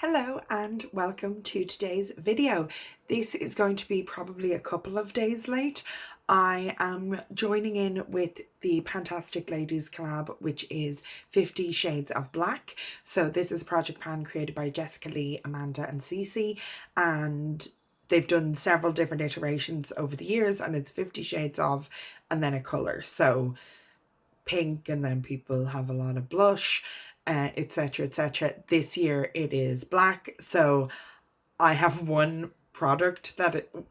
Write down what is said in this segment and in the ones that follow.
Hello and welcome to today's video. This is going to be probably a couple of days late. I am joining in with the Fantastic Ladies collab, which is 50 Shades of Black. So this is a project pan created by Jessica Lee, Amanda and Cece, and they've done several different iterations over the years, and it's 50 shades of and then a colour. So pink, and then people have a lot of blush, etc, etc. This year it is black, so I have one product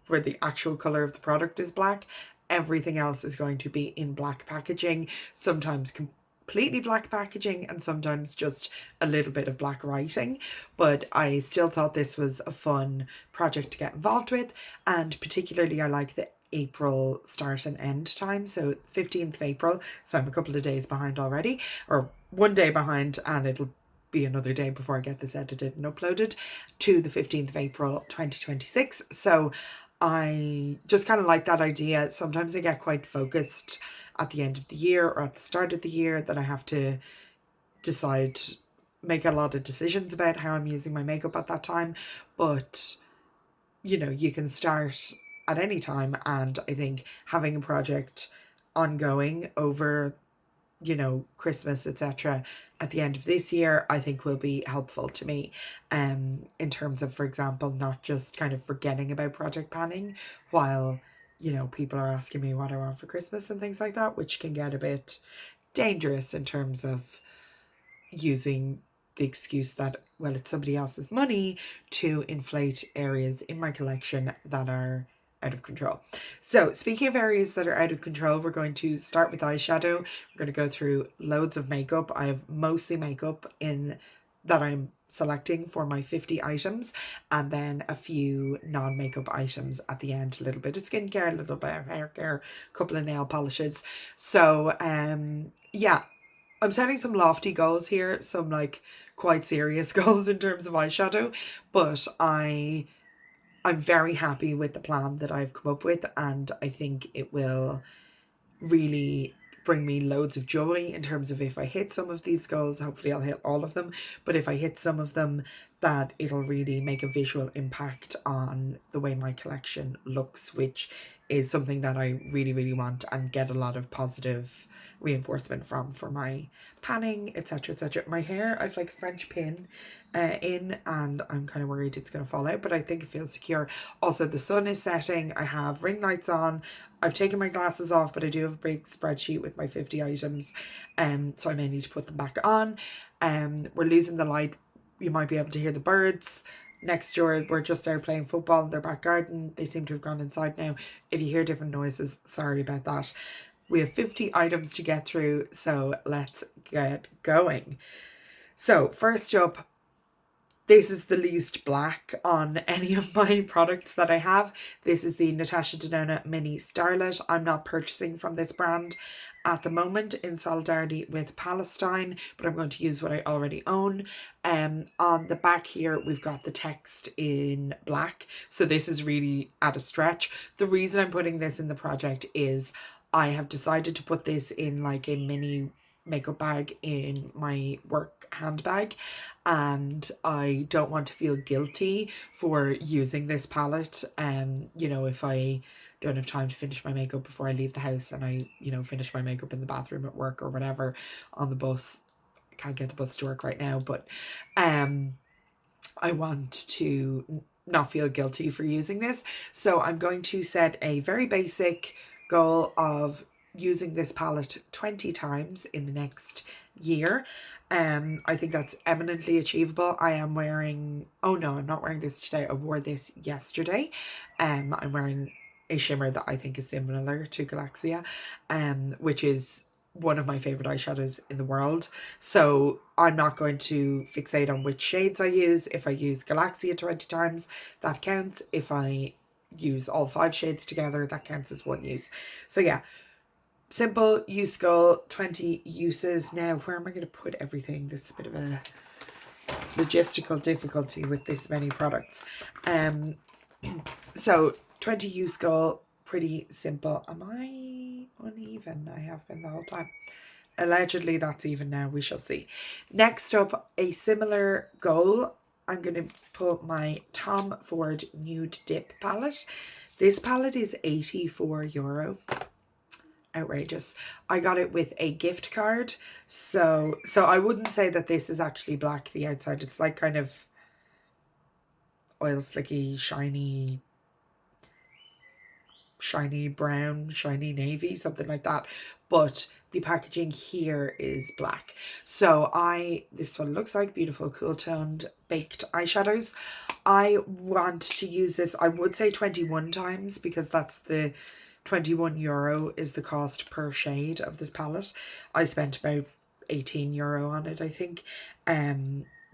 where the actual color of the product is black. Everything else is going to be in black packaging, sometimes completely black packaging and sometimes just a little bit of black writing. But I still thought this was a fun project to get involved with, and particularly I like the April start and end time, so 15th of April, so I'm a couple of days behind already, or one day behind, and it'll be another day before I get this edited and uploaded, to the 15th of April 2026. So I just kind of like that idea. Sometimes I get quite focused at the end of the year or at the start of the year that I have to make a lot of decisions about how I'm using my makeup at that time. But you know, you can start at any time, and I think having a project ongoing over, you know, Christmas, etc., at the end of this year, I think will be helpful to me, in terms of, for example, not just kind of forgetting about project planning while, you know, people are asking me what I want for Christmas and things like that, which can get a bit dangerous in terms of using the excuse that, well, it's somebody else's money to inflate areas in my collection that are out of control. So speaking of areas that are out of control, we're going to start with eyeshadow. We're going to go through loads of makeup. I have mostly makeup in that I'm selecting for my 50 items, and then a few non-makeup items at the end, a little bit of skincare, a little bit of hair care, a couple of nail polishes. So yeah, I'm setting some lofty goals here, some like quite serious goals in terms of eyeshadow, but I'm very happy with the plan that I've come up with, and I think it will really bring me loads of joy in terms of if I hit some of these goals. Hopefully I'll hit all of them, but if I hit some of them, that it'll really make a visual impact on the way my collection looks, which is something that I really want and get a lot of positive reinforcement from for my panning, etc, etc. My hair, I've like a French pin in, and I'm kind of worried it's going to fall out, but I think it feels secure. Also, the sun is setting, I have ring lights on, I've taken my glasses off, but I do have a big spreadsheet with my 50 items, so I may need to put them back on. We're losing the light. You might be able to hear the birds next door. We're just out playing football in their back garden. They seem to have gone inside now. If you hear different noises, sorry about that. We have 50 items to get through, so let's get going. So first up, this is the least black on any of my products that I have. This is the Natasha Denona Mini Starlette. I'm not purchasing from this brand at the moment in solidarity with Palestine, but I'm going to use what I already own. On the back here, we've got the text in black. So this is really at a stretch. The reason I'm putting this in the project is I have decided to put this in like a mini makeup bag in my work handbag, and I don't want to feel guilty for using this palette. You know, if I don't have time to finish my makeup before I leave the house, and I, you know, finish my makeup in the bathroom at work or whatever on the bus. I can't get the bus to work right now, but I want to not feel guilty for using this. So I'm going to set a very basic goal of using this palette 20 times in the next year. I think that's eminently achievable. I am wearing, oh no, I'm not wearing this today. I wore this yesterday. I'm wearing a shimmer that I think is similar to Galaxia, which is one of my favorite eyeshadows in the world. So I'm not going to fixate on which shades I use. If I use Galaxia 20 times, that counts. If I use all 5 shades together, that counts as one use. So yeah, simple use goal, 20 uses. Now, where am I going to put everything? This is a bit of a logistical difficulty with this many products. So 20 use goal, pretty simple. Am I uneven? I have been the whole time. Allegedly that's even now, we shall see. Next up, a similar goal I'm going to pull my Tom Ford Nude Dip palette. This palette is €84. Outrageous. I got it with a gift card. So I wouldn't say that this is actually black, the outside. It's like kind of oil slicky, shiny brown, shiny navy, something like that. But the packaging here is black. So this one looks like beautiful cool toned baked eyeshadows. I want to use this, I would say 21 times, because that's the €21 is the cost per shade of this palette. I spent about €18 on it, I think,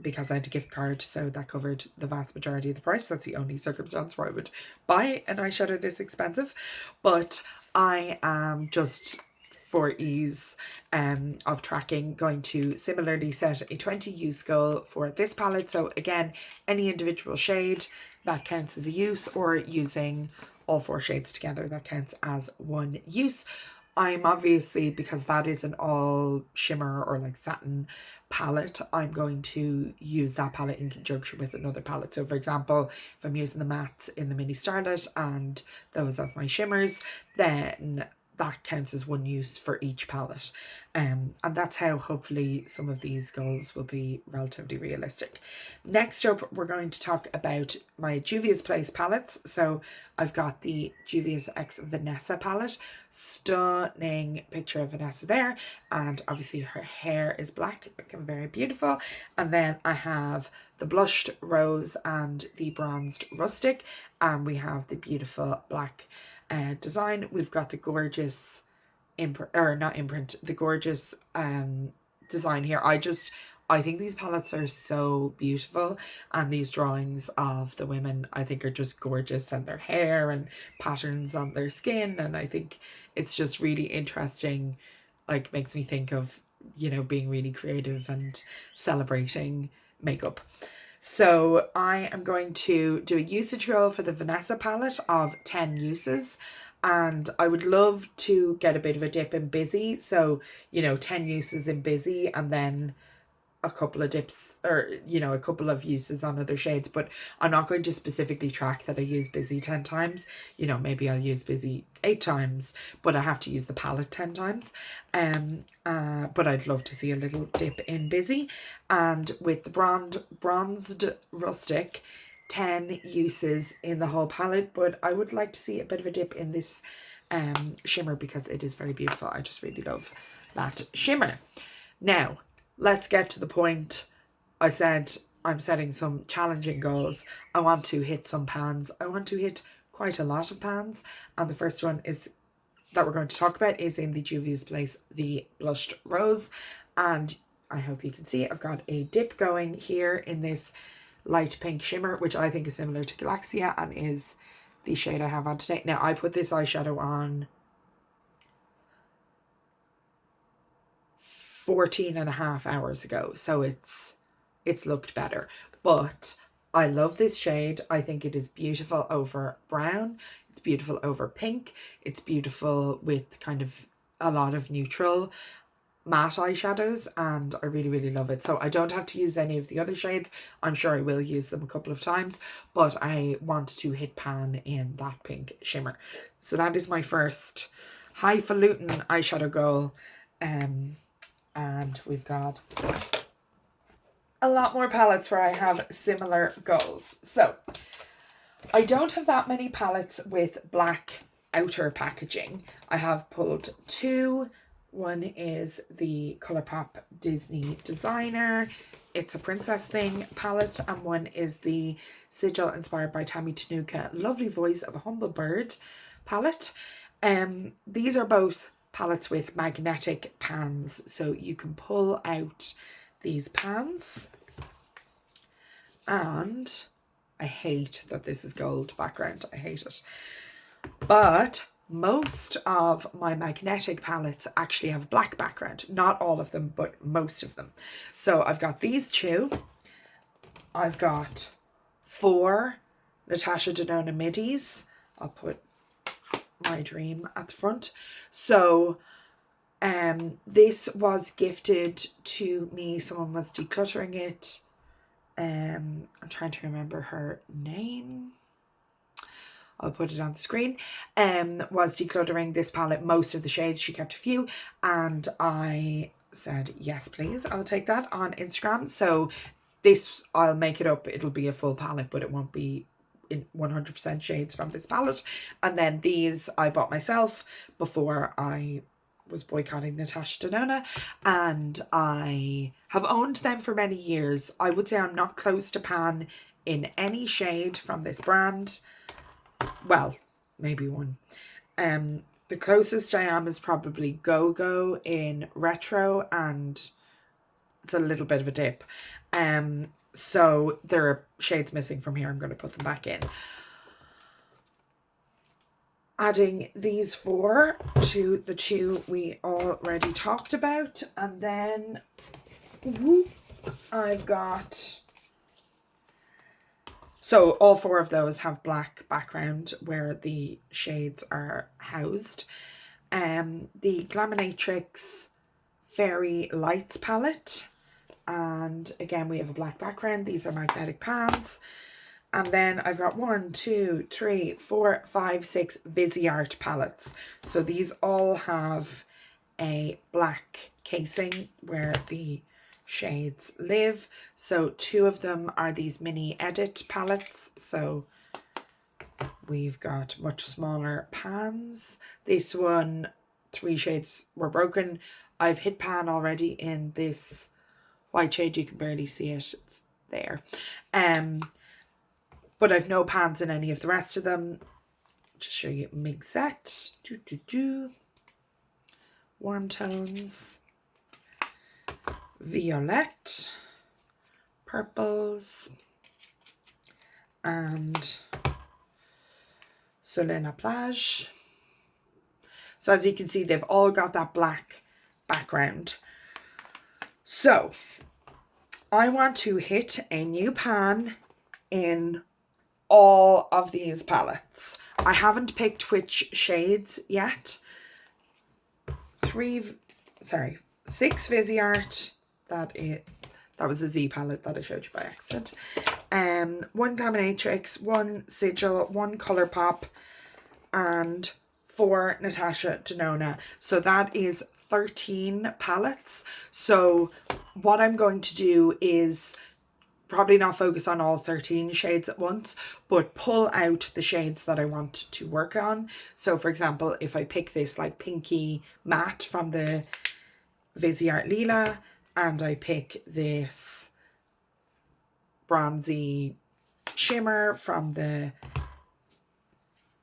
because I had a gift card, so that covered the vast majority of the price. That's the only circumstance where I would buy an eyeshadow this expensive. But I am just, for ease of tracking, going to similarly set a 20 use goal for this palette. So again, any individual shade, that counts as a use, or using all 4 shades together, that counts as 1 use. I'm obviously, because that is an all shimmer or like satin palette, I'm going to use that palette in conjunction with another palette. So for example, if I'm using the matte in the mini Starlette and those as my shimmers, then that counts as 1 use for each palette. And that's how hopefully some of these goals will be relatively realistic. Next up, we're going to talk about my Juvia's Place palettes. So I've got the Juvia's X Vanessa palette. Stunning picture of Vanessa there. And obviously her hair is black, looking very beautiful. And then I have the blushed rose and the bronzed rustic. And we have the beautiful black design. We've got the gorgeous the gorgeous design here. I think these palettes are so beautiful, and these drawings of the women I think are just gorgeous, and their hair and patterns on their skin, and I think it's just really interesting. Like, makes me think of, you know, being really creative and celebrating makeup. So I am going to do a usage goal for the Vanessa palette of 10 uses. And I would love to get a bit of a dip in Busy. So, you know, 10 uses in Busy, and then a couple of dips, or, you know, a couple of uses on other shades. But I'm not going to specifically track that I use Busy 10 times. You know, maybe I'll use Busy 8 times, but I have to use the palette 10 times. But I'd love to see a little dip in Busy. And with the bronzed rustic, 10 uses in the whole palette, but I would like to see a bit of a dip in this shimmer, because it is very beautiful. I just really love that shimmer. Now, let's get to the point. I said I'm setting some challenging goals. I want to hit some pans. I want to hit quite a lot of pans, and the first one is that we're going to talk about is in the Juvia's Place, the blushed rose. And I hope you can see I've got a dip going here in this light pink shimmer, which I think is similar to Galaxia and is the shade I have on today. Now, I put this eyeshadow on 14.5 hours ago, so it's looked better, but I love this shade. I think it is beautiful over brown, it's beautiful over pink, it's beautiful with kind of a lot of neutral matte eyeshadows, and I really, really love it. So I don't have to use any of the other shades. I'm sure I will use them a couple of times, but I want to hit pan in that pink shimmer. So that is my first highfalutin eyeshadow goal. And we've got a lot more palettes where I have similar goals. So I don't have that many palettes with black outer packaging. I have pulled 2. One is the Colourpop Disney Designer, It's a Princess Thing palette, and one is the Sigil inspired by Tammy Tenuka Lovely Voice of a Humble Bird palette. These are both palettes with magnetic pans, so you can pull out these pans. And I hate that this is gold background. I hate it. But most of my magnetic palettes actually have black background. Not all of them, but most of them. So I've got these 2. I've got 4 Natasha Denona midis. I'll put my dream at the front. So this was gifted to me. Someone was decluttering it I'm trying to remember her name. I'll put it on the screen. Was decluttering this palette, most of the shades. She kept a few, and I said, yes, please, I'll take that on Instagram. So this, I'll make it up. It'll be a full palette, but it won't be in 100% shades from this palette. And then these I bought myself before I was boycotting Natasha Denona, and I have owned them for many years. I would say I'm not close to pan in any shade from this brand. Well, maybe one. The closest I am is probably Go Go in Retro, and it's a little bit of a dip. So there are shades missing from here. I'm going to put them back in. Adding these 4 to the 2 we already talked about. And then I've got... So all 4 of those have black background where the shades are housed. The Glaminatrix Fairy Lights palette. And again, we have a black background. These are magnetic pans. And then I've got 1, 2, 3, 4, 5, 6 Viseart palettes. So these all have a black casing where the shades live. So 2 of them are these mini edit palettes. So we've got much smaller pans. This one, 3 shades were broken. I've hit pan already in this white shade. You can barely see it. It's there. But I've no pans in any of the rest of them. Just show you Minxette. Warm tones. Violet. Purples. And Soleil La Plage. So as you can see, they've all got that black background. So I want to hit a new pan in all of these palettes. I haven't picked which shades yet. 6 Viseart. That was a Z palette that I showed you by accident. 1 Glaminatrix, 1 Sigil, 1 Colourpop, and 4 Natasha Denona. So that is 13 palettes. So what I'm going to do is probably not focus on all 13 shades at once, but pull out the shades that I want to work on. So for example, if I pick this like pinky matte from the Viseart Lila, and I pick this bronzy shimmer from the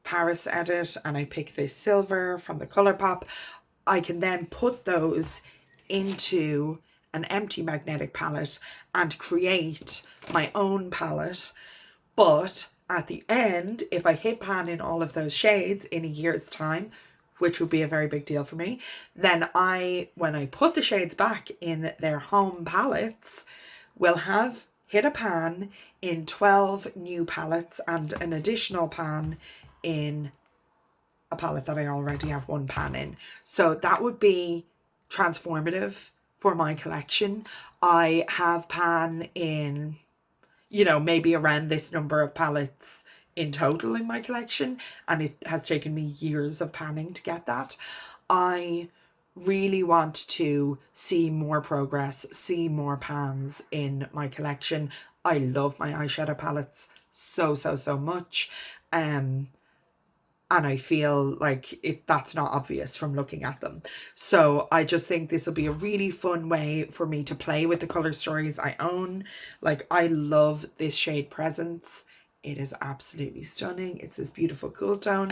Paris edit, and I pick this silver from the Colourpop, I can then put those into an empty magnetic palette and create my own palette. But at the end, if I hit pan in all of those shades in a year's time, which would be a very big deal for me, then when I put the shades back in their home palettes, will have hit a pan in 12 new palettes and an additional pan in a palette that I already have 1 pan in. So that would be transformative for my collection. I have pan in, you know, maybe around this number of palettes in total in my collection, and it has taken me years of panning to get that. I really want to see more progress, see more pans in my collection. I love my eyeshadow palettes so much. And I feel like that's not obvious from looking at them. So I just think this will be a really fun way for me to play with the color stories I own. Like, I love this shade Presence. It is absolutely stunning. It's this beautiful cool tone.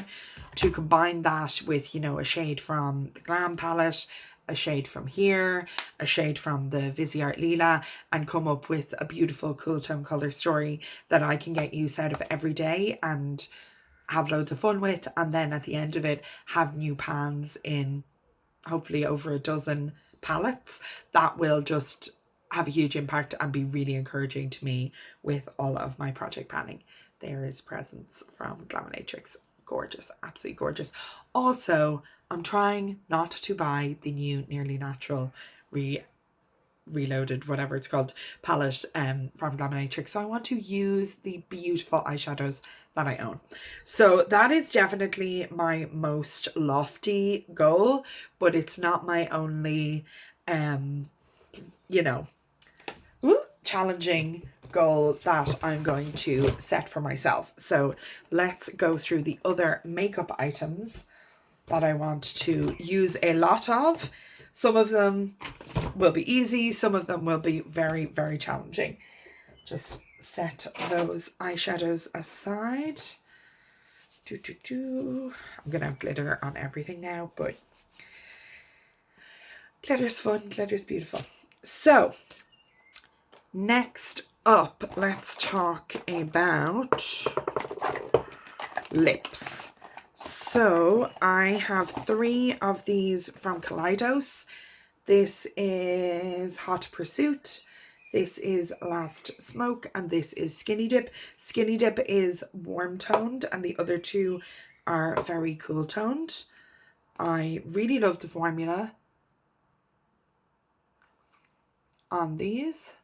To combine that with, you know, a shade from the Glam palette, a shade from here, a shade from the Viseart Lila, and come up with a beautiful cool tone color story that I can get use out of every day and have loads of fun with, and then at the end of it have new pans in hopefully over a dozen palettes. That will just have a huge impact and be really encouraging to me with all of my project panning. There is Presence from Glaminatrix. Gorgeous, absolutely gorgeous. Also, I'm trying not to buy the new Nearly Natural Reloaded, whatever it's called, palette from Glaminatrix. So I want to use the beautiful eyeshadows that I own. So that is definitely my most lofty goal, but it's not my only, you know, challenging goal that I'm going to set for myself. So let's go through the other makeup items that I want to use a lot of. Some of them will be easy, some of them will be very, very challenging. Just set those eyeshadows aside. I'm gonna have glitter on everything now, but glitter's fun, glitter's beautiful. So next up, let's talk about lips. So I have 3 of these from Kaleidos. This is Hot Pursuit, this is Last Smoke, and this is Skinny Dip. Skinny Dip is warm toned and the other 2 are very cool toned. I really love the formula on these.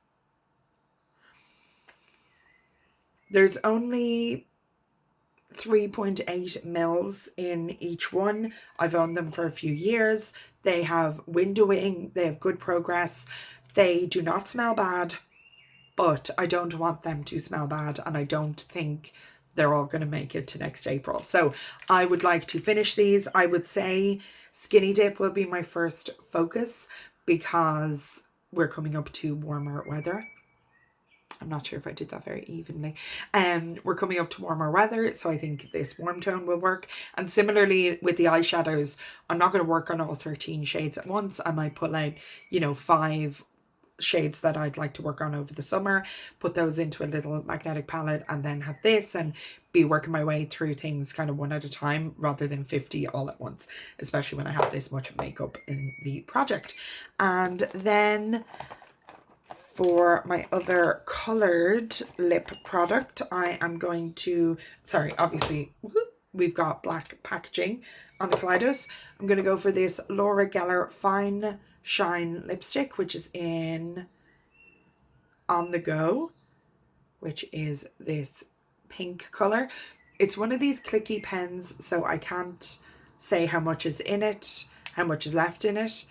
There's only 3.8 mils in each one. I've owned them for a few years. They have windowing, they have good progress. They do not smell bad, but I don't want them to smell bad, and I don't think they're all going to make it to next April. So I would like to finish these. I would say Skinny Dip will be my first focus because we're coming up to warmer weather. I'm not sure if I did that very evenly. We're coming up to warmer weather, so I think this warm tone will work. And similarly with the eyeshadows, I'm not going to work on all 13 shades at once. I might pull out, you know, 5 shades that I'd like to work on over the summer, put those into a little magnetic palette, and then have this and be working my way through things kind of one at a time rather than 50 all at once, especially when I have this much makeup in the project. And then for my other coloured lip product, I am going to, sorry, obviously we've got black packaging on the Kaleidos. I'm going to go for this Laura Geller Fine Shine lipstick, which is in On The Go, which is this pink colour. It's one of these clicky pens, so I can't say how much is in it, how much is left in it.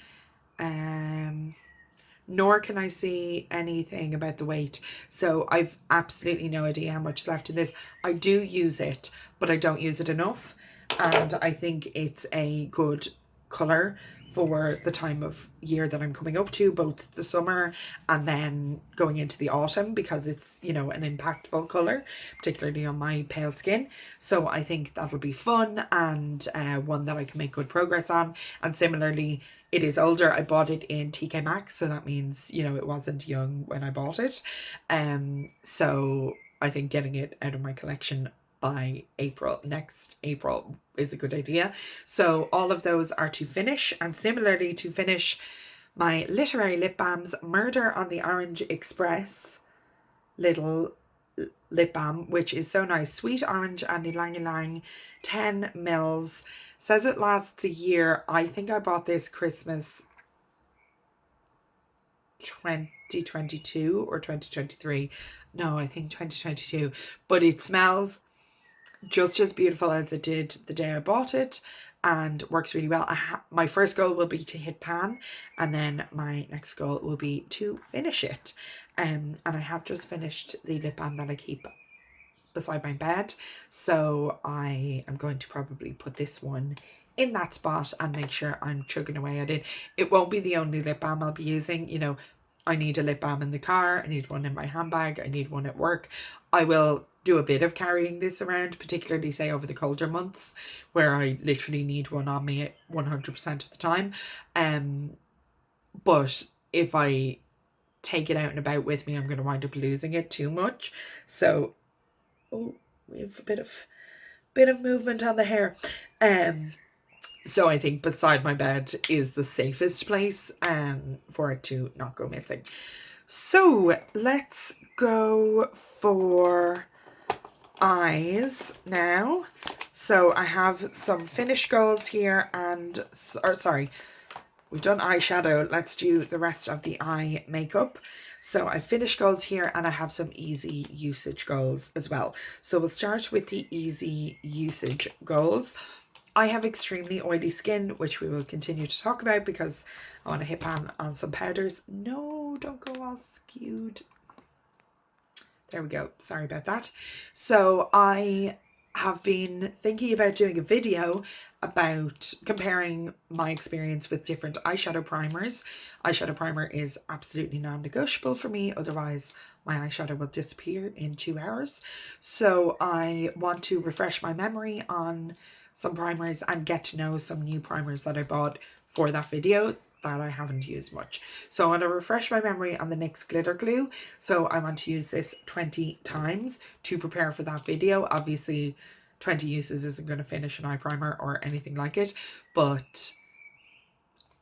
Nor can I see anything about the weight. So I've absolutely no idea how much is left in this. I do use it, but I don't use it enough. And I think it's a good colour for the time of year that I'm coming up to, both the summer and then going into the autumn, because it's, you know, an impactful colour, particularly on my pale skin. So I think that'll be fun and one that I can make good progress on. And similarly, it is older. I bought it in TK Maxx, so that means, you know, it wasn't young when I bought it. So I think getting it out of my collection by next April is a good idea. So all of those are to finish, and similarly to finish my literary lip balms, Murder on the Orange Express little lip balm, which is so nice. Sweet orange and ylang ylang, 10 mils. Says it lasts a year. I think I bought this Christmas 2022 or 2023. No, I think 2022. But it smells just as beautiful as it did the day I bought it and works really well. My first goal will be to hit pan, and then my next goal will be to finish it. And I have just finished the lip balm that I keep beside my bed, so I am going to probably put this one in that spot and make sure I'm chugging away at it. It won't be the only lip balm I'll be using. You know, I need a lip balm in the car, I need one in my handbag, I need one at work. I will do a bit of carrying this around, particularly say over the colder months where I literally need one on me 100% of the time. But if I take it out and about with me, I'm going to wind up losing it too much. So oh, we have a bit of movement on the hair. So I think beside my bed is the safest place for it to not go missing. So let's go for eyes now. So I have some finish goals here, and we've done eyeshadow. Let's do the rest of the eye makeup. So I finished goals here, and I have some easy usage goals as well. So we'll start with the easy usage goals. I have extremely oily skin, which we will continue to talk about because I want to hit on some powders. No, don't go all skewed. There we go. Sorry about that. So I have been thinking about doing a video about comparing my experience with different eyeshadow primers. Eyeshadow primer is absolutely non-negotiable for me, otherwise my eyeshadow will disappear in 2 hours. So I want to refresh my memory on some primers and get to know some new primers that I bought for that video that I haven't used much. So I want to refresh my memory on the NYX glitter glue. So I want to use this 20 times to prepare for that video. Obviously 20 uses isn't going to finish an eye primer or anything like it, but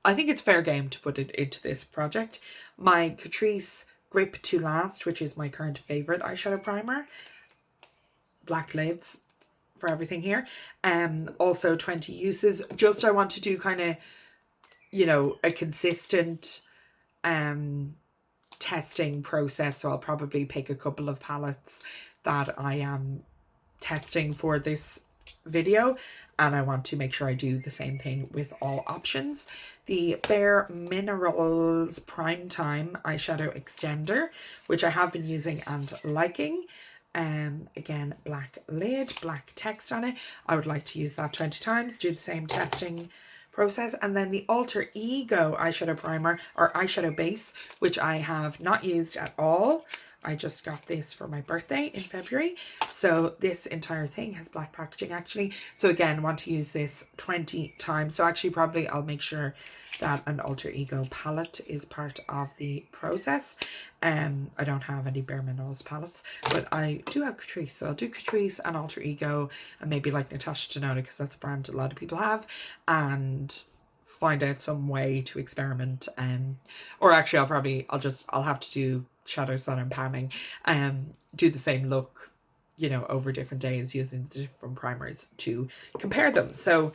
I think it's fair game to put it into this project. My Catrice Grip to Last, which is my current favorite eyeshadow primer. Black lids for everything here. Also 20 uses. Just I want to do kind of, you know, a consistent testing process. So I'll probably pick a couple of palettes that I am testing for this video, and I want to make sure I do the same thing with all options. The Bare Minerals Prime Time eyeshadow extender, which I have been using and liking. Again, black lid, black text on it. I would like to use that 20 times, do the same testing process. And then the Alter Ego eyeshadow primer, or eyeshadow base, which I have not used at all. I just got this for my birthday in February. So this entire thing has black packaging actually. So again, want to use this 20 times. So actually probably I'll make sure that an Alter Ego palette is part of the process. I don't have any Bare Minerals palettes, but I do have Catrice. So I'll do Catrice and Alter Ego, and maybe like Natasha Denona, because that's a brand a lot of people have, and find out some way to experiment. Or actually I'll have to do shadows that I'm panning, do the same look, you know, over different days using the different primers to compare them. So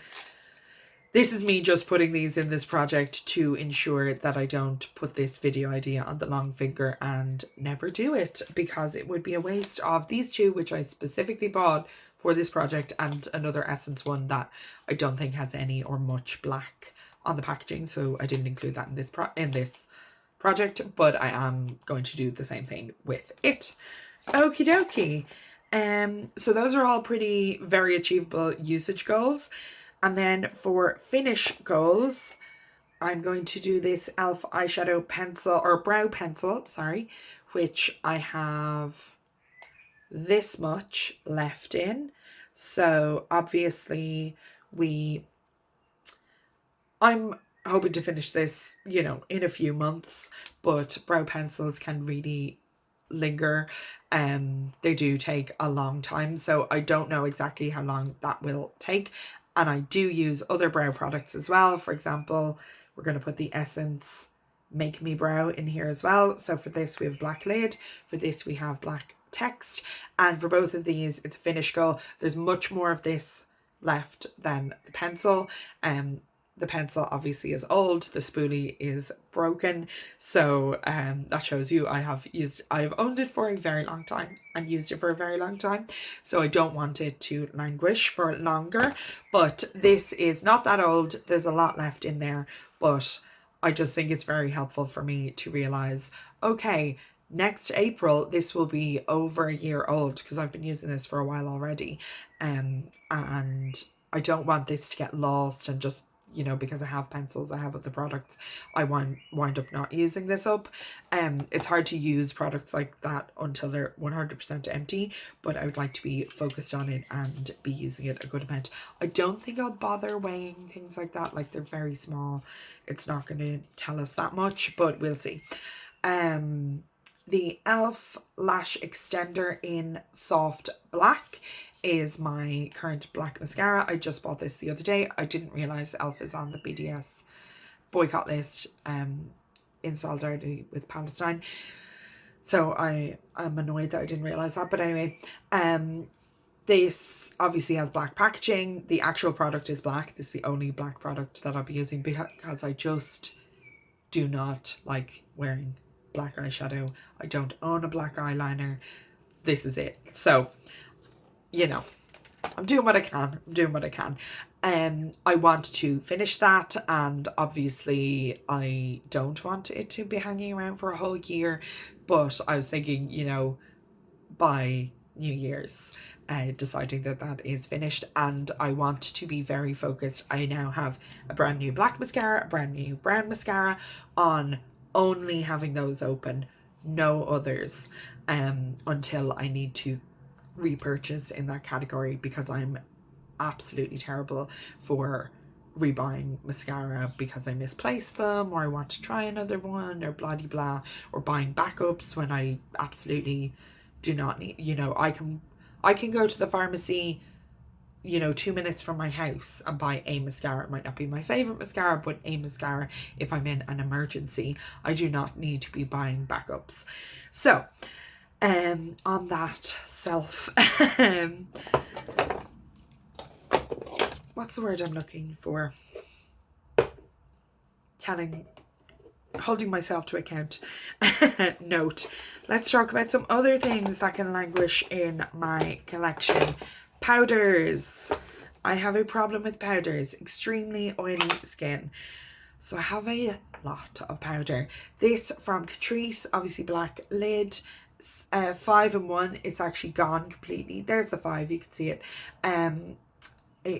this is me just putting these in this project to ensure that I don't put this video idea on the long finger and never do it, because it would be a waste of these two, which I specifically bought for this project, and another Essence one that I don't think has any or much black on the packaging, so I didn't include that in this project, but I am going to do the same thing with it. Okie dokie. So those are all very achievable usage goals. And then for finish goals, I'm going to do this e.l.f. eyeshadow pencil, or brow pencil, sorry, which I have this much left in. So obviously I'm hoping to finish this, you know, in a few months, but brow pencils can really linger. They do take a long time, so I don't know exactly how long that will take. And I do use other brow products as well. For example, we're going to put the Essence Make Me Brow in here as well. So for this we have black lid, for this we have black text, and for both of these it's a finish goal. There's much more of this left than the pencil. The pencil obviously is old, the spoolie is broken, so that shows you I have owned it for a very long time and used it for a very long time, so I don't want it to languish for longer. But this is not that old, there's a lot left in there, but I just think it's very helpful for me to realize, okay, next April this will be over a year old, because I've been using this for a while already, and I don't want this to get lost and just, you know, because I have pencils, I have other products, I wind up not using this up. It's hard to use products like that until they're 100% empty, but I would like to be focused on it and be using it a good amount. I don't think I'll bother weighing things like that, like they're very small. It's not going to tell us that much, but we'll see. The e.l.f. Lash Extender in Soft Black is my current black mascara. I just bought this the other day. I didn't realize e.l.f. is on the BDS boycott list in solidarity with Palestine. So I am annoyed that I didn't realize that. But anyway, This obviously has black packaging. The actual product is black. This is the only black product that I'll be using because I just do not like wearing black eyeshadow. I don't own a black eyeliner. This is it. So, you know, I'm doing what I can. I'm doing what I can. I want to finish that, and obviously I don't want it to be hanging around for a whole year, but I was thinking, you know, by New Year's, deciding that that is finished, and I want to be very focused. I now have a brand new black mascara, a brand new brown mascara on only having those open, no others, until I need to repurchase in that category, because I'm absolutely terrible for rebuying mascara because I misplaced them, or I want to try another one, or blah de blah, or buying backups when I absolutely do not need, you know, I can go to the pharmacy, you know, 2 minutes from my house and buy a mascara. It might not be my favorite mascara, but a mascara if I'm in an emergency. I do not need to be buying backups. So on that self what's the word I'm looking for? Holding myself to account note. Let's talk about some other things that can languish in my collection. Powders. I have a problem with powders. Extremely oily skin. So I have a lot of powder. This from Catrice, obviously black lid. 5-in-1. It's actually gone completely. There's the 5, you can see it.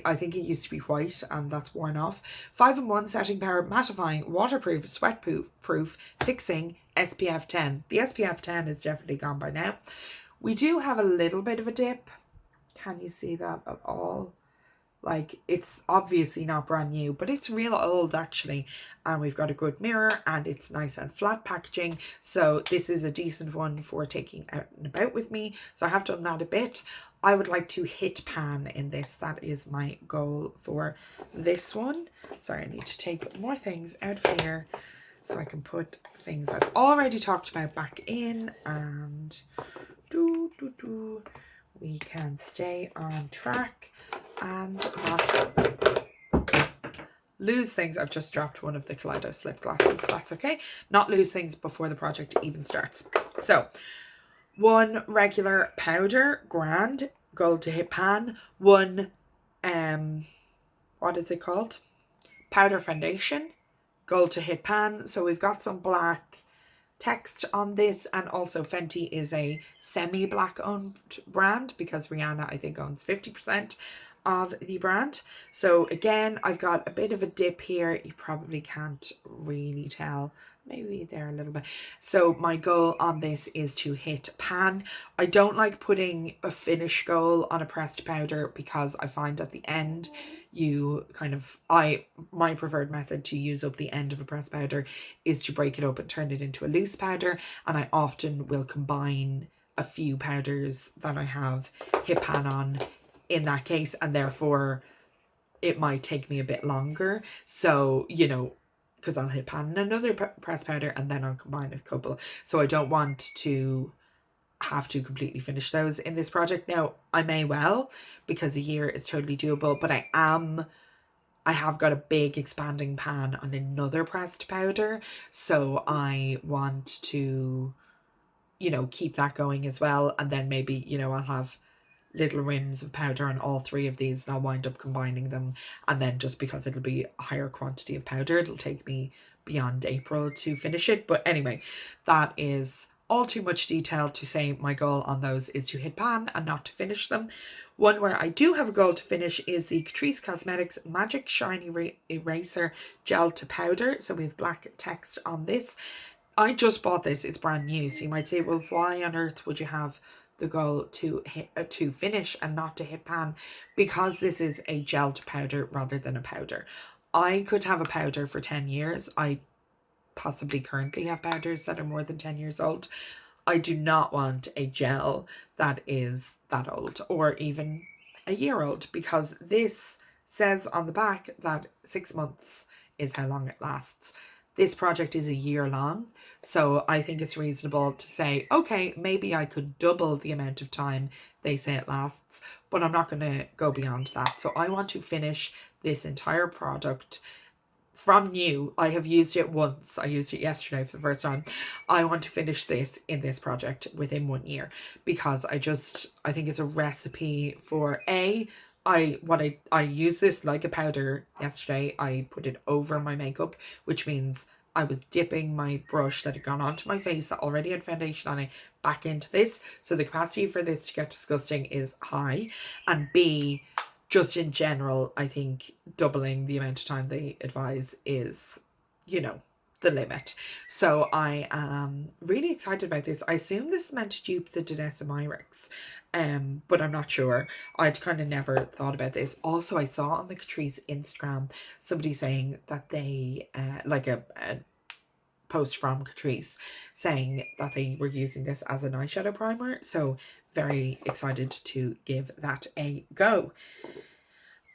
I think it used to be white and that's worn off. 5-in-1 setting power, mattifying, waterproof, sweat proof, fixing, SPF 10. The SPF 10 is definitely gone by now. We do have a little bit of a dip. Can you see that at all? Like, it's obviously not brand new, but it's real old actually. And we've got a good mirror and it's nice and flat packaging. So this is a decent one for taking out and about with me. So I have done that a bit. I would like to hit pan in this. That is my goal for this one. Sorry, I need to take more things out of here so I can put things I've already talked about back in, and we can stay on track and not lose things. I've just dropped one of the Kaleido slip glasses. That's okay. Not lose things before the project even starts. So, one regular powder, grand, gold to hit pan. One, what is it called? Powder foundation, gold to hit pan. So we've got some black text on this, and also Fenty is a semi-black owned brand because Rihanna, I think, owns 50% of the brand. So again, I've got a bit of a dip here. You probably can't really tell. Maybe there a little bit. So my goal on this is to hit pan. I don't like putting a finish goal on a pressed powder because I find at the end you kind of, my preferred method to use up the end of a pressed powder is to break it up and turn it into a loose powder. And I often will combine a few powders that I have hit pan on in that case, and therefore it might take me a bit longer. So, you know, because I'll hit pan another pressed powder and then I'll combine a couple. So I don't want to have to completely finish those in this project. Now, I may well, because a year is totally doable, but I have got a big expanding pan on another pressed powder. So I want to, you know, keep that going as well. And then maybe, you know, I'll have little rims of powder on all 3 of these and I'll wind up combining them, and then just because it'll be a higher quantity of powder, it'll take me beyond April to finish it. But anyway, that is all too much detail to say my goal on those is to hit pan and not to finish them. One where I do have a goal to finish is the Catrice Cosmetics Magic Shiny Eraser Gel to Powder. So we have black text on this. I just bought this, it's brand new, so you might say, well, why on earth would you have the goal to finish and not to hit pan? Because this is a gel to powder rather than a powder. I could have a powder for 10 years. I possibly currently have powders that are more than 10 years old. I do not want a gel that is that old or even a year old, because this says on the back that 6 months is how long it lasts. this project is a year long. So I think it's reasonable to say, okay, maybe I could double the amount of time they say it lasts, but I'm not going to go beyond that. So I want to finish this entire product from new. I have used it once. I used it yesterday for the first time. I want to finish this in this project within 1 year, because I think it's a recipe for I use this like a powder yesterday. I put it over my makeup, which means I was dipping my brush that had gone onto my face that already had foundation on it back into this. So the capacity for this to get disgusting is high. And B, just in general, I think doubling the amount of time they advise is, you know, the limit. So I am really excited about this. I assume this is meant to dupe the Denona Minxette, but I'm not sure. I'd kind of never thought about this. Also, I saw on the Catrice Instagram somebody saying that they, like a post from Catrice saying that they were using this as an eyeshadow primer. So very excited to give that a go.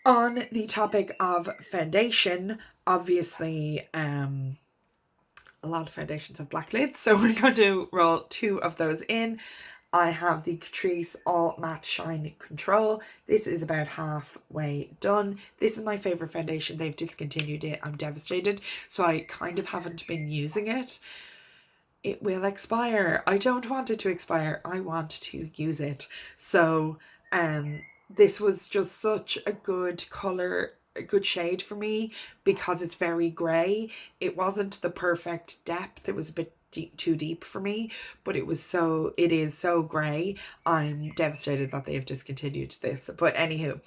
On the topic of foundation, obviously, a lot of foundations have black lids, so we're going to roll 2 of those in. I have the Catrice All Matte Shine Control. This is about halfway done. This is my favourite foundation. They've discontinued it. I'm devastated. So I kind of haven't been using it. It will expire. I don't want it to expire. I want to use it. So this was just such a good colour, a good shade for me, because it's very grey. It wasn't the perfect depth. It was a bit too deep for me, but it is so grey. I'm devastated that they've discontinued this. But anywho,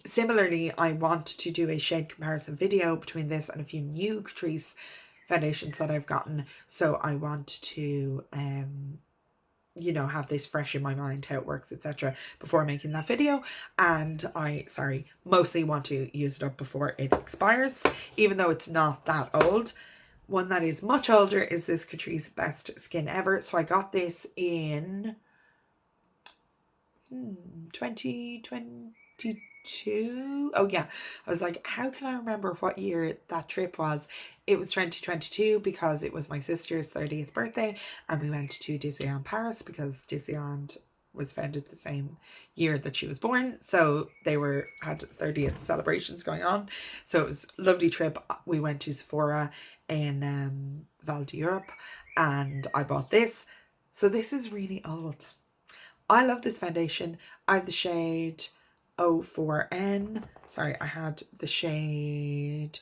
similarly, I want to do a shade comparison video between this and a few new Catrice foundations that I've gotten. So I want to you know, have this fresh in my mind, how it works, etc., before making that video. And I mostly want to use it up before it expires, even though it's not that old. One that is much older is this Catrice Best Skin Ever. So I got this in 2022. Oh yeah, I was like, how can I remember what year that trip was? It was 2022 because it was my sister's 30th birthday and we went to Disneyland Paris, because Disneyland was founded the same year that she was born, so they had 30th celebrations going on. So it was a lovely trip. We went to Sephora in Val d'Europe and I bought this. So this is really old. I love this foundation. I have the shade 04N. Sorry, I had the shade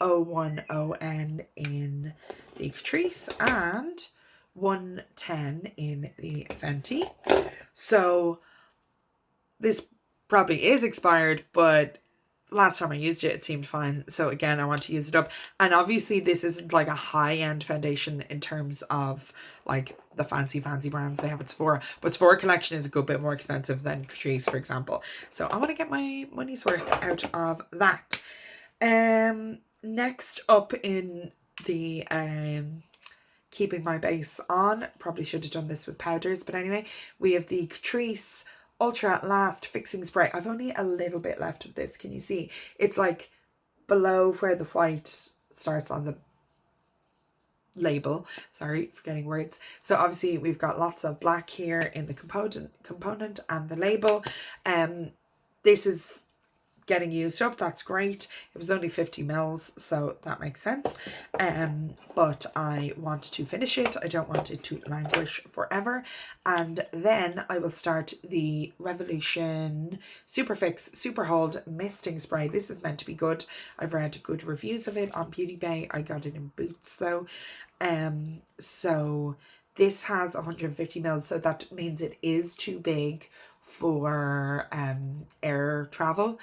010N in the Catrice and 110 in the Fenty. So this probably is expired, but last time I used it, it seemed fine. So again, I want to use it up. And obviously this isn't like a high-end foundation in terms of like the fancy brands they have at Sephora. But Sephora collection is a good bit more expensive than Catrice, for example. So I want to get my money's worth out of that. Next up in the keeping my base on, probably should have done this with powders, but anyway, we have the Catrice Ultra Last Fixing Spray. I've only a little bit left of this. Can you see? It's like below where the white starts on the label. Sorry for getting words. So obviously we've got lots of black here in the component and the label. This is getting used up. That's great. It was only 50 mils, so that makes sense. But I want to finish it. I don't want it to languish forever. And then I will start the Revolution Superfix Super Hold Misting Spray. This is meant to be good. I've read good reviews of it on Beauty Bay. I got it in Boots though. So this has 150 mils, so that means it is too big for air travel,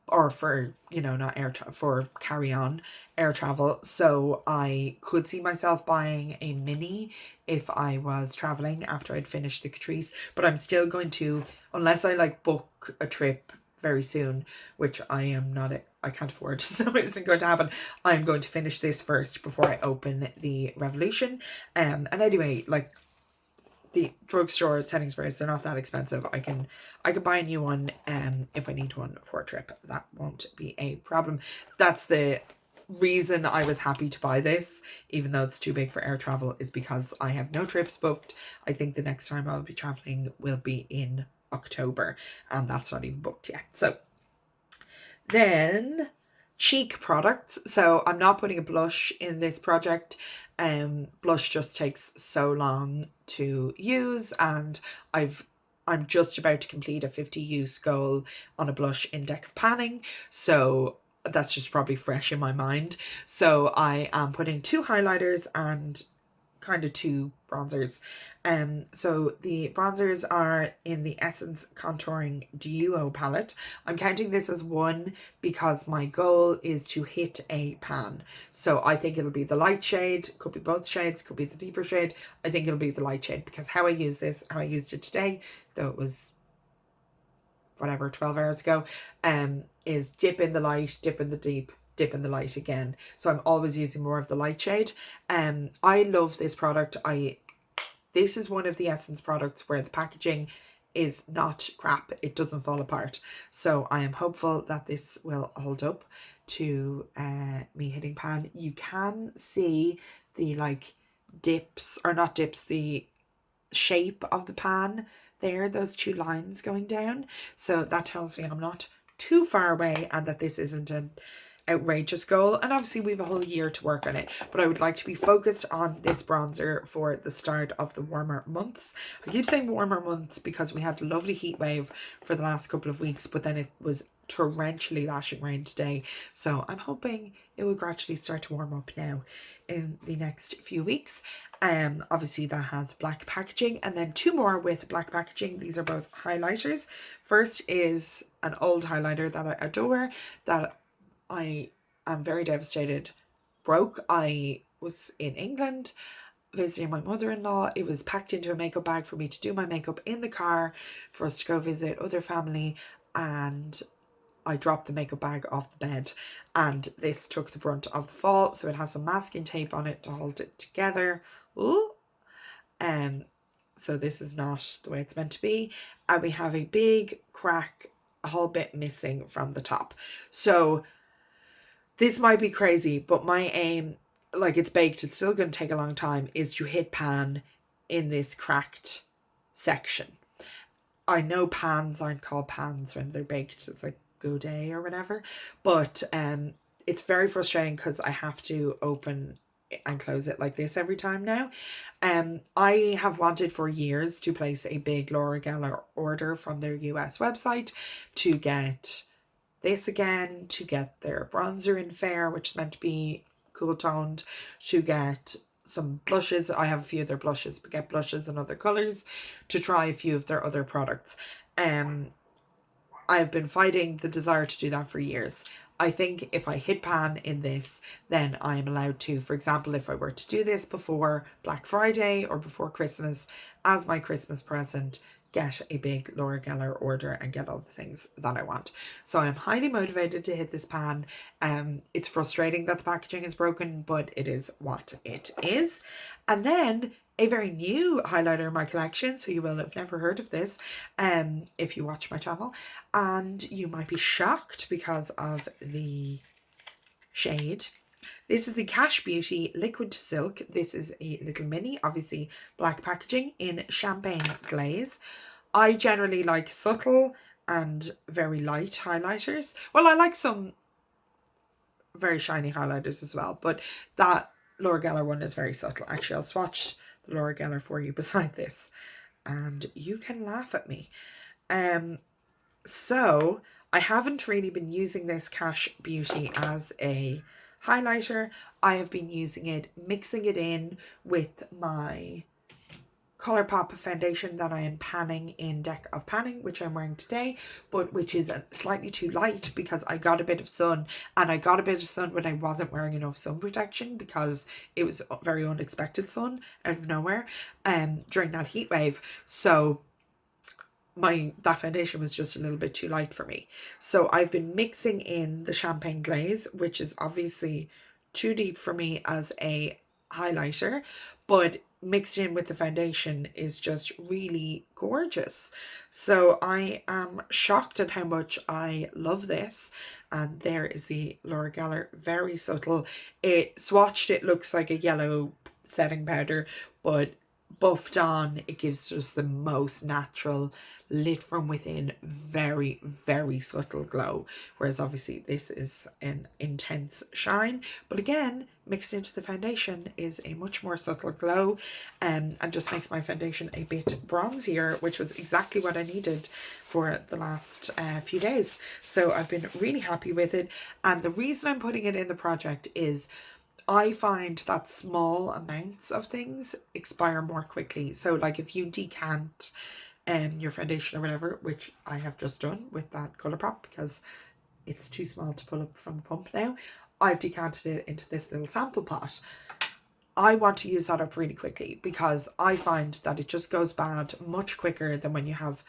or for, you know, not air for carry-on air travel. So I could see myself buying a mini if I was traveling after I'd finished the Catrice, but I'm still going to, unless I like book a trip very soon, which I can't afford, so it isn't going to happen. I'm going to finish this first before I open the Revolution. And anyway, like, the drugstore setting sprays, they're not that expensive. I can buy a new one if I need one for a trip. That won't be a problem. That's the reason I was happy to buy this, even though it's too big for air travel, is because I have no trips booked. I think the next time I'll be traveling will be in October, and that's not even booked yet. So then cheek products. So I'm not putting a blush in this project. Blush just takes so long to use, and I'm just about to complete a 50 use goal on a blush in Deck of Panning, so that's just probably fresh in my mind. So I am putting 2 highlighters and kind of 2 bronzers. So the bronzers are in the Essence Contouring Duo palette. I'm counting this as 1 because my goal is to hit a pan. So I think it'll be the light shade, could be both shades, could be the deeper shade. I think it'll be the light shade, because how I use this, how I used it today, though it was whatever 12 hours ago, is dip in the light, dip in the deep, dip in the light again. So I'm always using more of the light shade. I love this product. This is one of the Essence products where the packaging is not crap. It doesn't fall apart. So I am hopeful that this will hold up to me hitting pan. You can see the like dips, or not dips, the shape of the pan there, those 2 lines going down. So that tells me I'm not too far away and that this isn't an outrageous goal. And obviously we have a whole year to work on it, but I would like to be focused on this bronzer for the start of the warmer months. I keep saying warmer months because we had a lovely heat wave for the last couple of weeks, but then it was torrentially lashing rain today. So I'm hoping it will gradually start to warm up now in the next few weeks. Obviously that has black packaging, and then 2 more with black packaging. These are both highlighters. First is an old highlighter that I adore, that I am very devastated broke. I was in England visiting my mother-in-law. It was packed into a makeup bag for me to do my makeup in the car for us to go visit other family, and I dropped the makeup bag off the bed, and this took the brunt of the fall. So it has some masking tape on it to hold it together. Ooh. So this is not the way it's meant to be. And we have a big crack, a whole bit missing from the top. So this might be crazy, but my aim, like, it's baked, it's still going to take a long time, is to hit pan in this cracked section. I know pans aren't called pans when they're baked. It's like Goudet or whatever. But it's very frustrating because I have to open and close it like this every time now. I have wanted for years to place a big Laura Geller order from their US website to get this again, to get their bronzer in Fair, which is meant to be cool toned, to get some blushes. I have a few of their blushes, but get blushes in other colours, to try a few of their other products. I've been fighting the desire to do that for years. I think if I hit pan in this, then I am allowed to, for example, if I were to do this before Black Friday or before Christmas as my Christmas present, get a big Laura Geller order and get all the things that I want. So I'm highly motivated to hit this pan. It's frustrating that the packaging is broken, but it is what it is. And then a very new highlighter in my collection, so you will have never heard of this if you watch my channel, and you might be shocked because of the shade. This is the Cash Beauty Liquid Silk. This is a little mini, obviously black packaging, in Champagne Glaze. I generally like subtle and very light highlighters. Well, I like some very shiny highlighters as well, but that Laura Geller one is very subtle. Actually, I'll swatch the Laura Geller for you beside this, and you can laugh at me. So I haven't really been using this Cash Beauty as a highlighter. I have been using it, mixing it in with my Colourpop foundation that I am panning in Deck of Panning, which I'm wearing today, but which is slightly too light because I got a bit of sun, and I got a bit of sun when I wasn't wearing enough sun protection because it was very unexpected sun out of nowhere during that heat wave. So that foundation was just a little bit too light for me. So I've been mixing in the Champagne Glaze, which is obviously too deep for me as a highlighter, but mixed in with the foundation is just really gorgeous. So I am shocked at how much I love this. And there is the Laura Geller, very subtle. It swatched, it looks like a yellow setting powder, but buffed on, it gives just the most natural, lit from within, very, very subtle glow. Whereas obviously this is an intense shine, but again, mixed into the foundation is a much more subtle glow, and just makes my foundation a bit bronzier, which was exactly what I needed for the last few days. So I've been really happy with it, and the reason I'm putting it in the project is I find that small amounts of things expire more quickly. So like if you decant your foundation or whatever, which I have just done with that Colourpop because it's too small to pull up from the pump now, I've decanted it into this little sample pot. I want to use that up really quickly because I find that it just goes bad much quicker than when you have,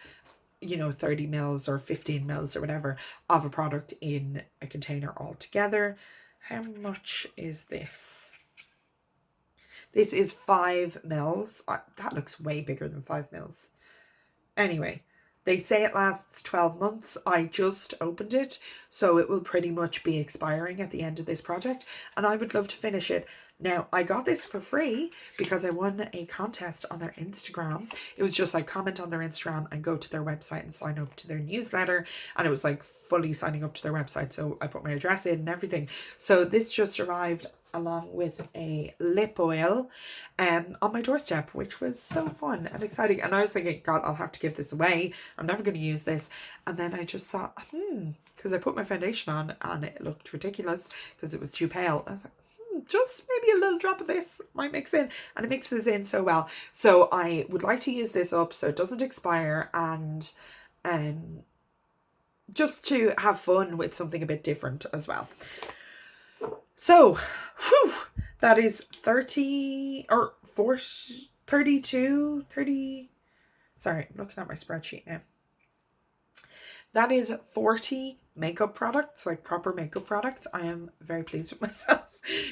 you know, 30 mils or 15 mils or whatever of a product in a container altogether. How much is this? This is 5 mils. That looks way bigger than 5 mils. Anyway, they say it lasts 12 months. I just opened it, so it will pretty much be expiring at the end of this project, and I would love to finish it. Now, I got this for free because I won a contest on their Instagram. It was just like comment on their Instagram and go to their website and sign up to their newsletter. And it was like fully signing up to their website. So I put my address in and everything. So this just arrived along with a lip oil on my doorstep, which was so fun and exciting. And I was thinking, God, I'll have to give this away. I'm never going to use this. And then I just thought, because I put my foundation on and it looked ridiculous because it was too pale. I was like, just maybe a little drop of this might mix in, and it mixes in so well. So I would like to use this up so it doesn't expire, and just to have fun with something a bit different as well. So that is 30 or 40, 32, 30. Sorry, I'm looking at my spreadsheet now. That is 40 makeup products, like proper makeup products. I am very pleased with myself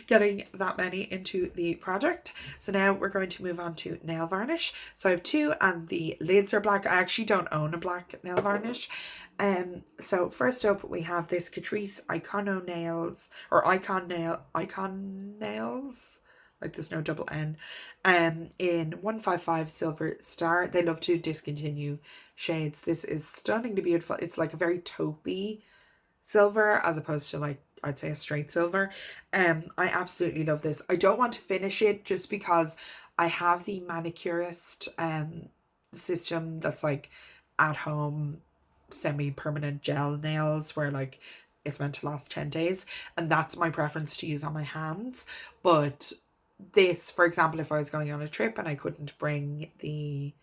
getting that many into the project. So now we're going to move on to nail varnish. So I have 2 and the lids are black. I actually don't own a black nail varnish. So first up we have this Catrice Icon Nails, like there's no double N, in 155 Silver Star. They love to discontinue shades. This is stunningly beautiful. It's like a very taupey silver as opposed to like, I'd say, a straight silver. I absolutely love this. I don't want to finish it just because I have the manicurist system that's like at home semi-permanent gel nails where like it's meant to last 10 days, and that's my preference to use on my hands. But this, for example, if I was going on a trip and I couldn't bring the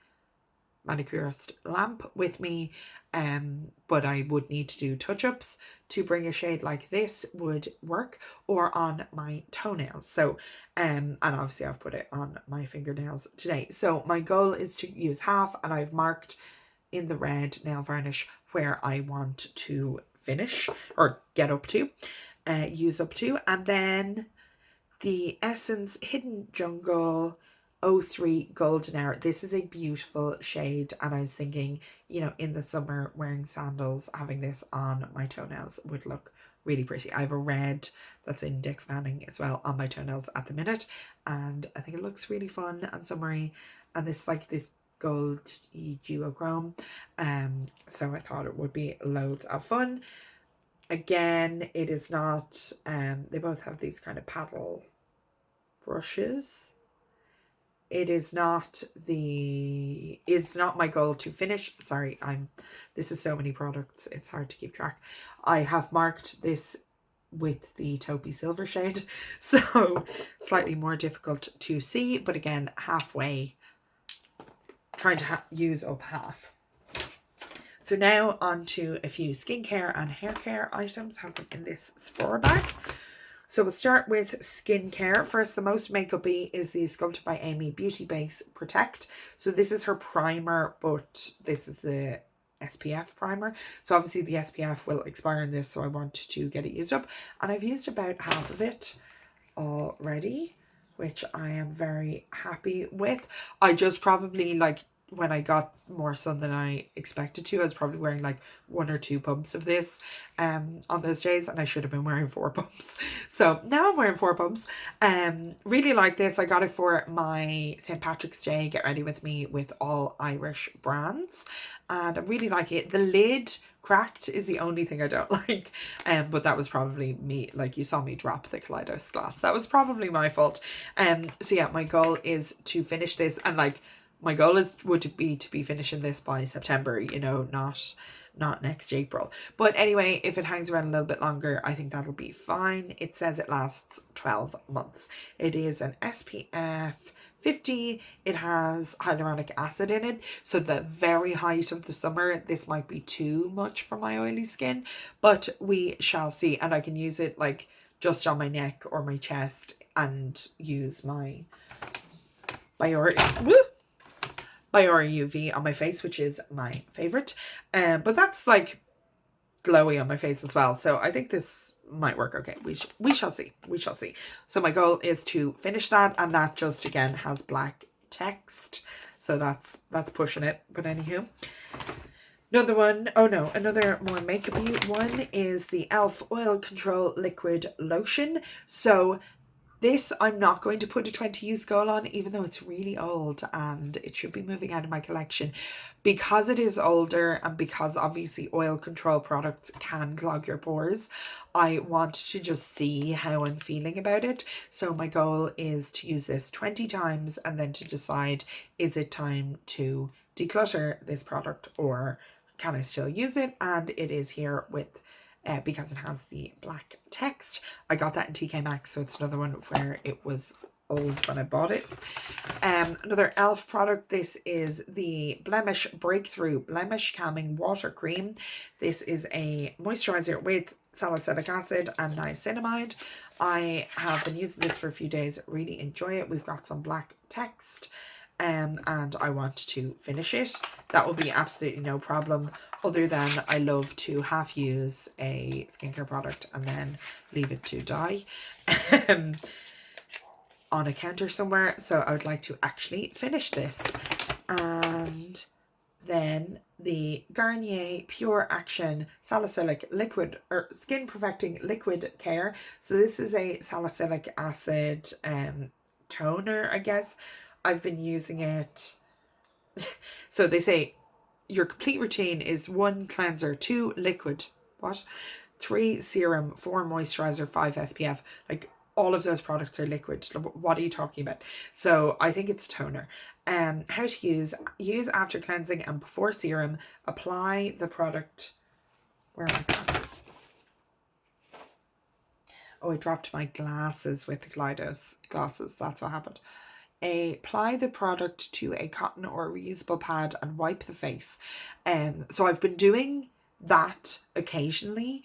manicurist lamp with me, but I would need to do touch-ups, to bring a shade like this would work, or on my toenails. So and obviously I've put it on my fingernails today. So my goal is to use half, and I've marked in the red nail varnish where I want to finish or get up to, use up to. And then the Essence Hidden Jungle 03 Golden Hour. This is a beautiful shade, and I was thinking, you know, in the summer wearing sandals, having this on my toenails would look really pretty. I have a red that's in Dick Fanning as well on my toenails at the minute, and I think it looks really fun and summery, and this like this gold duochrome, so I thought it would be loads of fun. Again, it is not they both have these kind of paddle brushes. It's not my goal to finish. Sorry, this is so many products, it's hard to keep track. I have marked this with the taupey silver shade, so slightly more difficult to see, but again, halfway, trying to use up half. So now on to a few skincare and hair care items. Have them in this Sephora bag. So we'll start with skincare. First, the most makeup-y is the Sculpted by Amy Beauty Base Protect. So this is her primer, but this is the SPF primer. So obviously the SPF will expire in this, so I want to get it used up. And I've used about half of it already. which I am very happy with. I just probably, like, when I got more sun than I expected to, I was probably wearing like 1 or 2 pumps of this on those days, and I should have been wearing 4 pumps. So now I'm wearing 4 pumps. Really like this. I got it for my St. Patrick's Day Get Ready With Me with all Irish brands, and I really like it. The lid cracked is the only thing I don't like, but that was probably me. Like, you saw me drop the Kaleidos glass, that was probably my fault. So yeah, my goal is to finish this, and like, my goal would be to be finishing this by September, you know, not next April. But anyway, if it hangs around a little bit longer, I think that'll be fine. It says it lasts 12 months. It is an SPF 50. It has hyaluronic acid in it, so the very height of the summer, this might be too much for my oily skin, but we shall see. And I can use it like just on my neck or my chest, and use my Biore UV on my face, which is my favorite. But that's like glowy on my face as well, so I think this might work okay. We shall see. We shall see. So my goal is to finish that, and that just again has black text, so that's pushing it. But anywho, another one, oh no, another more makeupy one is the e.l.f. Oil Control Liquid Lotion. So this I'm not going to put a 20 use goal on, even though it's really old and it should be moving out of my collection. Because it is older, and because obviously oil control products can clog your pores, I want to just see how I'm feeling about it. So my goal is to use this 20 times and then to decide, is it time to declutter this product or can I still use it? And it is here with because it has the black text. I got that in TK Maxx, so it's another one where it was old when I bought it. Another e.l.f. product. This is the Blemish Breakthrough Blemish Calming Water Cream. This is a moisturizer with salicylic acid and niacinamide. I have been using this for a few days, really enjoy it. We've got some black text, and I want to finish it. That will be absolutely no problem, other than I love to half use a skincare product and then leave it to die on a counter somewhere. So I would like to actually finish this. And then the Garnier Pure Action Salicylic Liquid, or Skin Perfecting Liquid Care. So this is a salicylic acid toner, I guess. I've been using it. So they say your complete routine is 1 cleanser, 2 liquid, 3 serum, 4 moisturizer, 5 SPF. Like, all of those products are liquid. What are you talking about? So I think it's toner. How to use after cleansing and before serum. Apply the product. Where are my glasses? Oh, I dropped my glasses with the Kaleidos glasses. That's what happened. Apply the product to a cotton or reusable pad and wipe the face. So I've been doing that occasionally,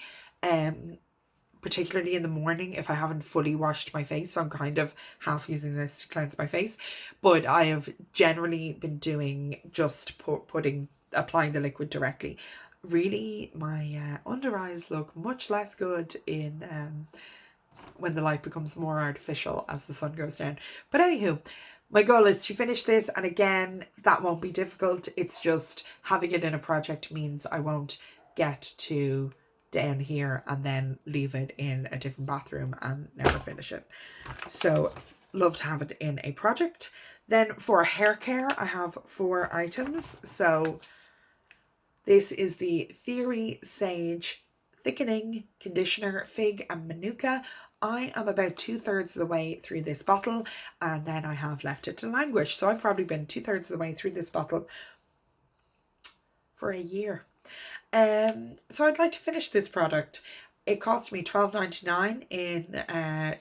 particularly in the morning if I haven't fully washed my face. So I'm kind of half using this to cleanse my face, but I have generally been doing just applying the liquid directly. Really, my under eyes look much less good in when the light becomes more artificial as the sun goes down. But anywho, my goal is to finish this, and again, that won't be difficult. It's just having it in a project means I won't get to down here and then leave it in a different bathroom and never finish it. So love to have it in a project. Then for hair care, I have 4 items. So this is the Theory Sage Thickening Conditioner, Fig and Manuka. I am about 2/3 of the way through this bottle, and then I have left it to languish. So I've probably been 2/3 of the way through this bottle for a year. So I'd like to finish this product. It cost me $12.99 in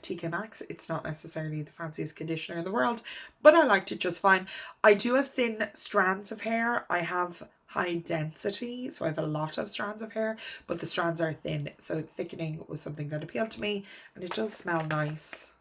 TK Maxx. It's not necessarily the fanciest conditioner in the world, but I liked it just fine. I do have thin strands of hair. I have high density, so I have a lot of strands of hair, but the strands are thin, so thickening was something that appealed to me, and it does smell nice.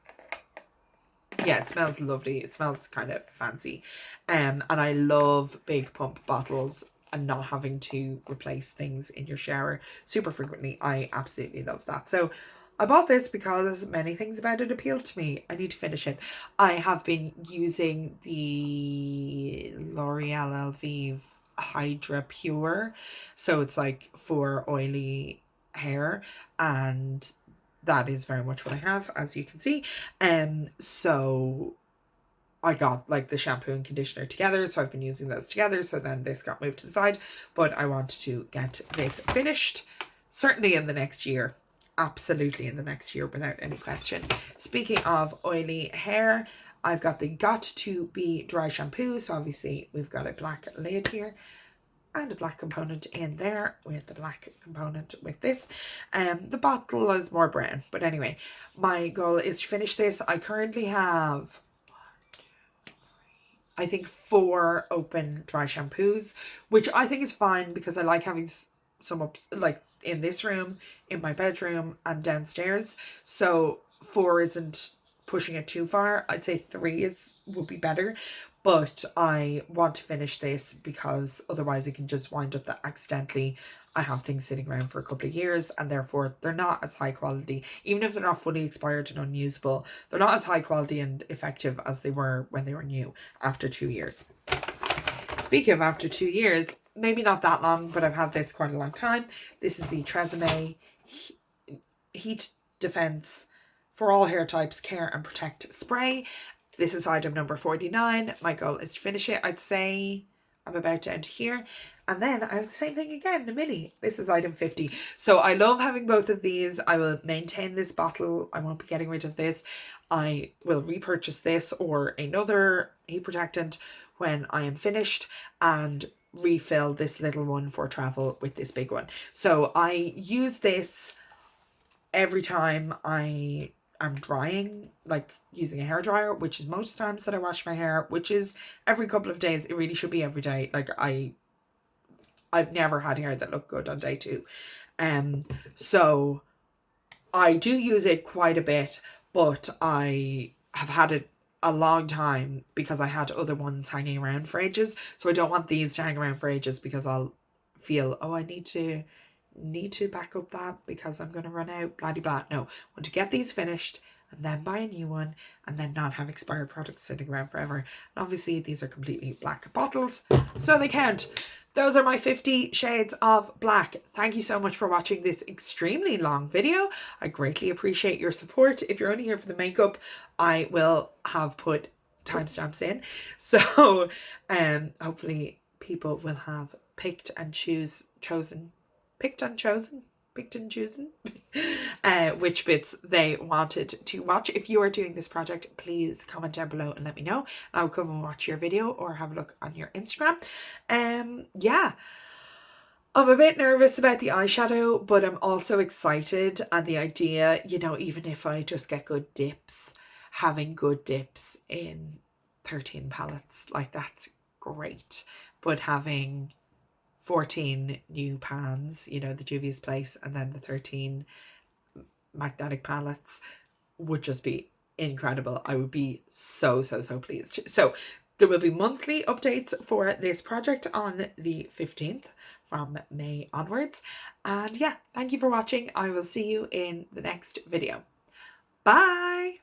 Yeah, it smells lovely. It smells kind of fancy. And I love big pump bottles and not having to replace things in your shower super frequently. I absolutely love that. So I bought this because many things about it appealed to me. I need to finish it. I have been using the L'Oreal Elvive Hydra Pure. So it's like for oily hair, and that is very much what I have, as you can see. So I got like the shampoo and conditioner together, so I've been using those together. So then this got moved to the side, but I want to get this finished certainly in the next year. Absolutely in the next year, without any question. Speaking of oily hair, I've got the Got To Be dry shampoo. So obviously we've got a black lid here and a black component in there with the black component with this. The bottle is more brown, but anyway, my goal is to finish this. I currently have, I think, 4 open dry shampoos, which I think is fine because I like having some up, like in this room, in my bedroom, and downstairs. So 4 isn't pushing it too far. I'd say 3 would be better, but I want to finish this because otherwise it can just wind up that accidentally I have things sitting around for a couple of years, and therefore they're not as high quality. Even if they're not fully expired and unusable, they're not as high quality and effective as they were when they were new after 2 years. Speaking of after 2 years, maybe not that long, but I've had this quite a long time. This is the Tresemme Heat Defense for all hair types care and protect spray. This is item number 49. My goal is to finish it. I'd say I'm about to enter here. And then I have the same thing again, the mini. This is item 50. So I love having both of these. I will maintain this bottle. I won't be getting rid of this. I will repurchase this or another heat protectant when I am finished, and refill this little one for travel with this big one. So I use this every time I am drying, like using a hairdryer, which is most times that I wash my hair, which is every couple of days. It really should be every day. Like I've never had hair that looked good on day 2. So I do use it quite a bit, but I have had it a long time because I had other ones hanging around for ages. So I don't want these to hang around for ages because I'll feel, oh, I need to back up that because I'm going to run out, blah, blah, blah. No, I want to get these finished and then buy a new one and then not have expired products sitting around forever. And obviously these are completely black bottles, so they count. Those are my 50 shades of black. Thank you so much for watching this extremely long video. I greatly appreciate your support. If you're only here for the makeup, I will have put timestamps in. So hopefully people will have picked and chosen which bits they wanted to watch. If you are doing this project, please comment down below and let me know. I'll come and watch your video or have a look on your Instagram. Yeah, I'm a bit nervous about the eyeshadow, but I'm also excited, and the idea, you know, even if I just get good dips, having good dips in 13 palettes, like that's great. But having 14 new pans, you know, the Juvia's Place, and then the 13 magnetic palettes would just be incredible. I would be so pleased. So there will be monthly updates for this project on the 15th from May onwards. And yeah, thank you for watching. I will see you in the next video. Bye!